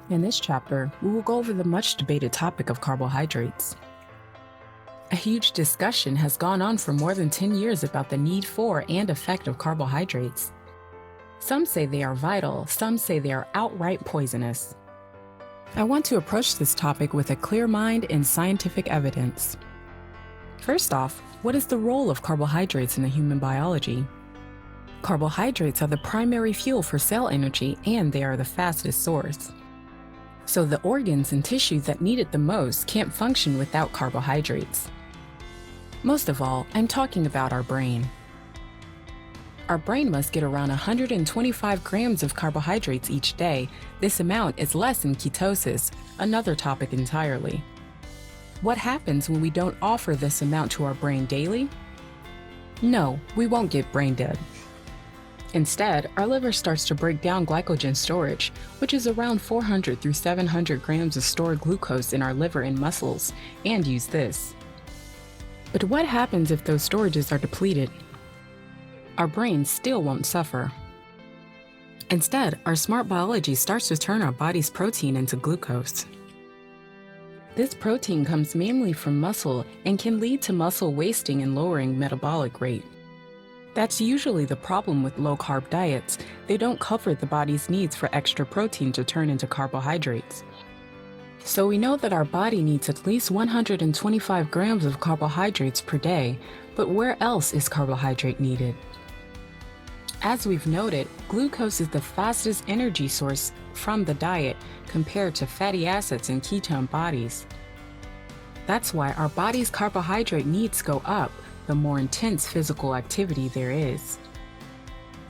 In this chapter, we will go over the much debated topic of carbohydrates. A huge discussion has gone on for more than 10 years about the need for and effect of carbohydrates. Some say they are vital, some say they are outright poisonous. I want to approach this topic with a clear mind and scientific evidence. First off, what is the role of carbohydrates in the human biology? Carbohydrates are the primary fuel for cell energy, and they are the fastest source. So the organs and tissues that need it the most can't function without carbohydrates. Most of all, I'm talking about our brain. Our brain must get around 125 grams of carbohydrates each day. This amount is less in ketosis, another topic entirely. What happens when we don't offer this amount to our brain daily? No, we won't get brain dead. Instead, our liver starts to break down glycogen storage, which is around 400 through 700 grams of stored glucose in our liver and muscles, and use this. But what happens if those storages are depleted? Our brain still won't suffer. Instead, our smart biology starts to turn our body's protein into glucose. This protein comes mainly from muscle and can lead to muscle wasting and lowering metabolic rate. That's usually the problem with low-carb diets. They don't cover the body's needs for extra protein to turn into carbohydrates. So we know that our body needs at least 125 grams of carbohydrates per day, but where else is carbohydrate needed? As we've noted, glucose is the fastest energy source from the diet compared to fatty acids and ketone bodies. That's why our body's carbohydrate needs go up the more intense physical activity there is.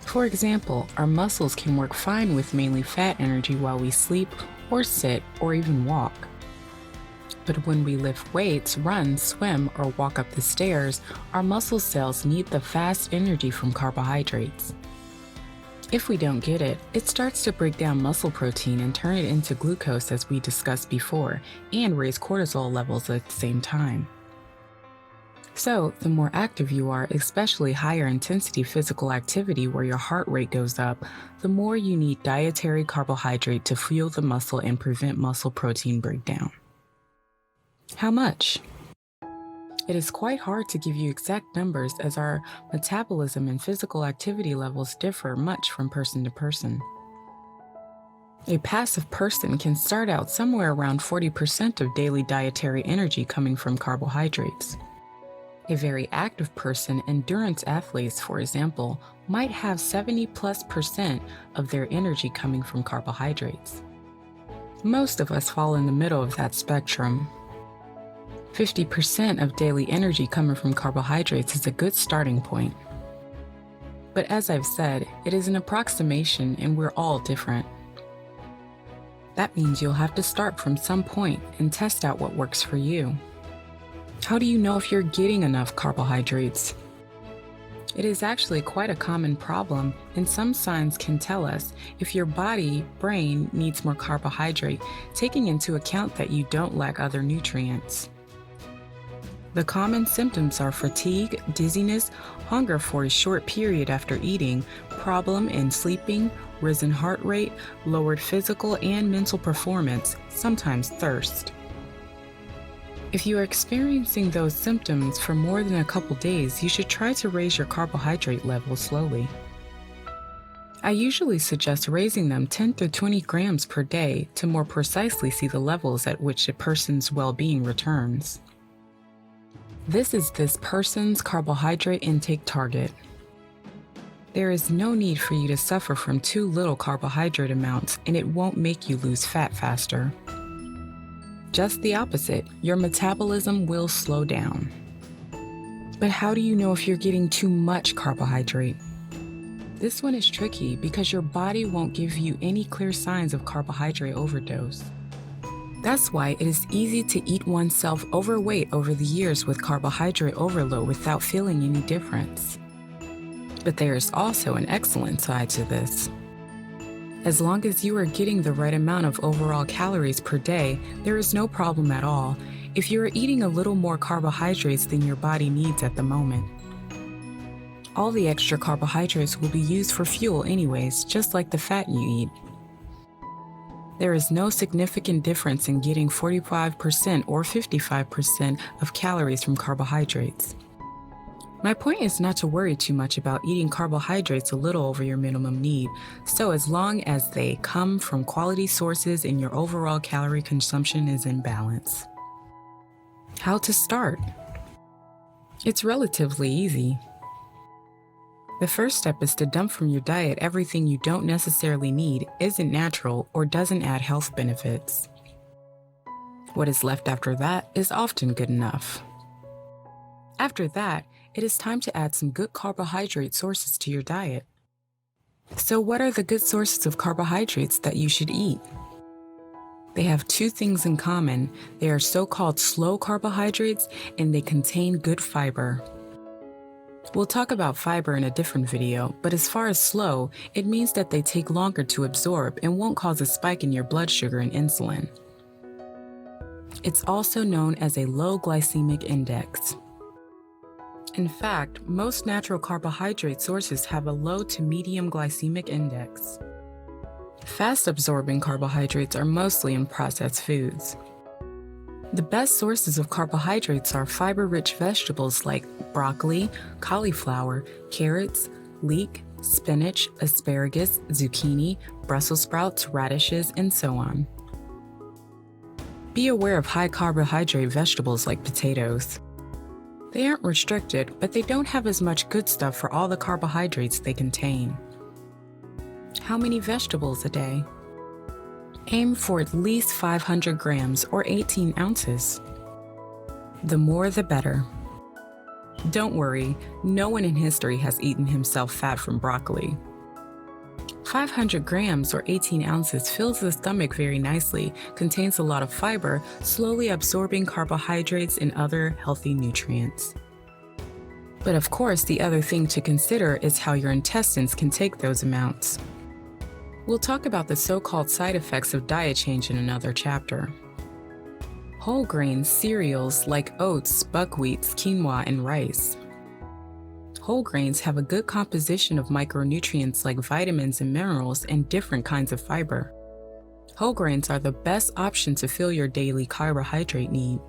For example, our muscles can work fine with mainly fat energy while we sleep or sit or even walk. But when we lift weights, run, swim, or walk up the stairs, our muscle cells need the fast energy from carbohydrates. If we don't get it, it starts to break down muscle protein and turn it into glucose as we discussed before, and raise cortisol levels at the same time. So, the more active you are, especially higher intensity physical activity where your heart rate goes up, the more you need dietary carbohydrate to fuel the muscle and prevent muscle protein breakdown. How much? It is quite hard to give you exact numbers as our metabolism and physical activity levels differ much from person to person. A passive person can start out somewhere around 40% of daily dietary energy coming from carbohydrates. A very active person, endurance athletes for example, might have 70+% of their energy coming from carbohydrates. Most of us fall in the middle of that spectrum. 50% of daily energy coming from carbohydrates is a good starting point. But as I've said, it is an approximation and we're all different. That means you'll have to start from some point and test out what works for you. How do you know if you're getting enough carbohydrates? It is actually quite a common problem, and some signs can tell us if your brain needs more carbohydrate, taking into account that you don't lack other nutrients. The common symptoms are fatigue, dizziness, hunger for a short period after eating, problem in sleeping, risen heart rate, lowered physical and mental performance, sometimes thirst. If you are experiencing those symptoms for more than a couple days, you should try to raise your carbohydrate levels slowly. I usually suggest raising them 10 to 20 grams per day to more precisely see the levels at which a person's well-being returns. This is this person's carbohydrate intake target. There is no need for you to suffer from too little carbohydrate amounts, and it won't make you lose fat faster. Just the opposite, your metabolism will slow down. But how do you know if you're getting too much carbohydrate? This one is tricky because your body won't give you any clear signs of carbohydrate overdose. That's why it is easy to eat oneself overweight over the years with carbohydrate overload without feeling any difference. But there is also an excellent side to this. As long as you are getting the right amount of overall calories per day, there is no problem at all if you are eating a little more carbohydrates than your body needs at the moment. All the extra carbohydrates will be used for fuel anyways, just like the fat you eat. There is no significant difference in getting 45% or 55% of calories from carbohydrates. My point is not to worry too much about eating carbohydrates a little over your minimum need, so as long as they come from quality sources and your overall calorie consumption is in balance. How to start? It's relatively easy. The first step is to dump from your diet everything you don't necessarily need, isn't natural, or doesn't add health benefits. What is left after that is often good enough. After that, it is time to add some good carbohydrate sources to your diet. So what are the good sources of carbohydrates that you should eat? They have two things in common. They are so-called slow carbohydrates, and they contain good fiber. We'll talk about fiber in a different video, but as far as slow, it means that they take longer to absorb and won't cause a spike in your blood sugar and insulin. It's also known as a low glycemic index. In fact, most natural carbohydrate sources have a low to medium glycemic index. Fast-absorbing carbohydrates are mostly in processed foods. The best sources of carbohydrates are fiber-rich vegetables like broccoli, cauliflower, carrots, leek, spinach, asparagus, zucchini, Brussels sprouts, radishes, and so on. Be aware of high-carbohydrate vegetables like potatoes. They aren't restricted, but they don't have as much good stuff for all the carbohydrates they contain. How many vegetables a day? Aim for at least 500 grams or 18 ounces. The more the better. Don't worry, no one in history has eaten himself fat from broccoli. 500 grams or 18 ounces fills the stomach very nicely, contains a lot of fiber, slowly absorbing carbohydrates and other healthy nutrients. But of course, the other thing to consider is how your intestines can take those amounts. We'll talk about the so-called side effects of diet change in another chapter. Whole grains cereals like oats, buckwheats, quinoa, and rice. Whole grains have a good composition of micronutrients like vitamins and minerals and different kinds of fiber. Whole grains are the best option to fill your daily carbohydrate need.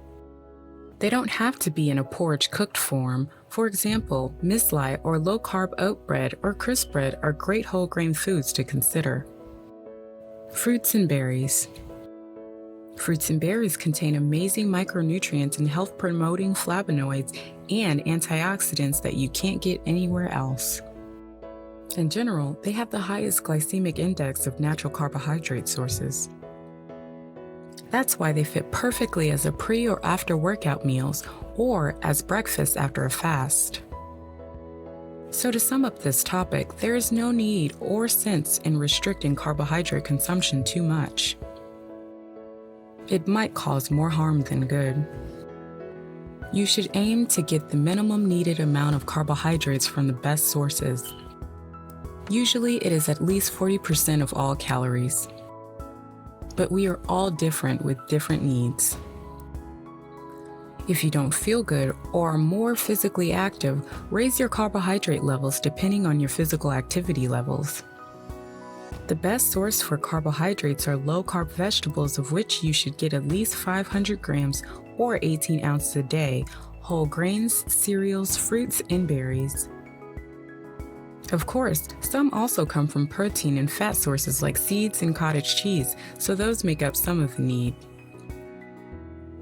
They don't have to be in a porridge cooked form. For example, muesli or low-carb oat bread or crisp bread are great whole grain foods to consider. Fruits and berries. Fruits and berries contain amazing micronutrients and health-promoting flavonoids and antioxidants that you can't get anywhere else. In general, they have the highest glycemic index of natural carbohydrate sources. That's why they fit perfectly as a pre- or after-workout meals or as breakfast after a fast. So to sum up this topic, there is no need or sense in restricting carbohydrate consumption too much. It might cause more harm than good. You should aim to get the minimum needed amount of carbohydrates from the best sources. Usually it is at least 40% of all calories. But we are all different with different needs. If you don't feel good or are more physically active, raise your carbohydrate levels depending on your physical activity levels. The best source for carbohydrates are low-carb vegetables, of which you should get at least 500 grams or 18 ounces a day, whole grains, cereals, fruits, and berries. Of course, some also come from protein and fat sources like seeds and cottage cheese, so those make up some of the need.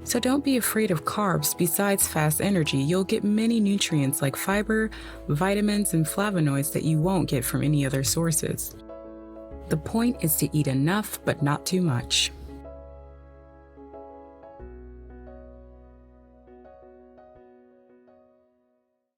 So don't be afraid of carbs. Besides fast energy, you'll get many nutrients like fiber, vitamins, and flavonoids that you won't get from any other sources. The point is to eat enough, but not too much.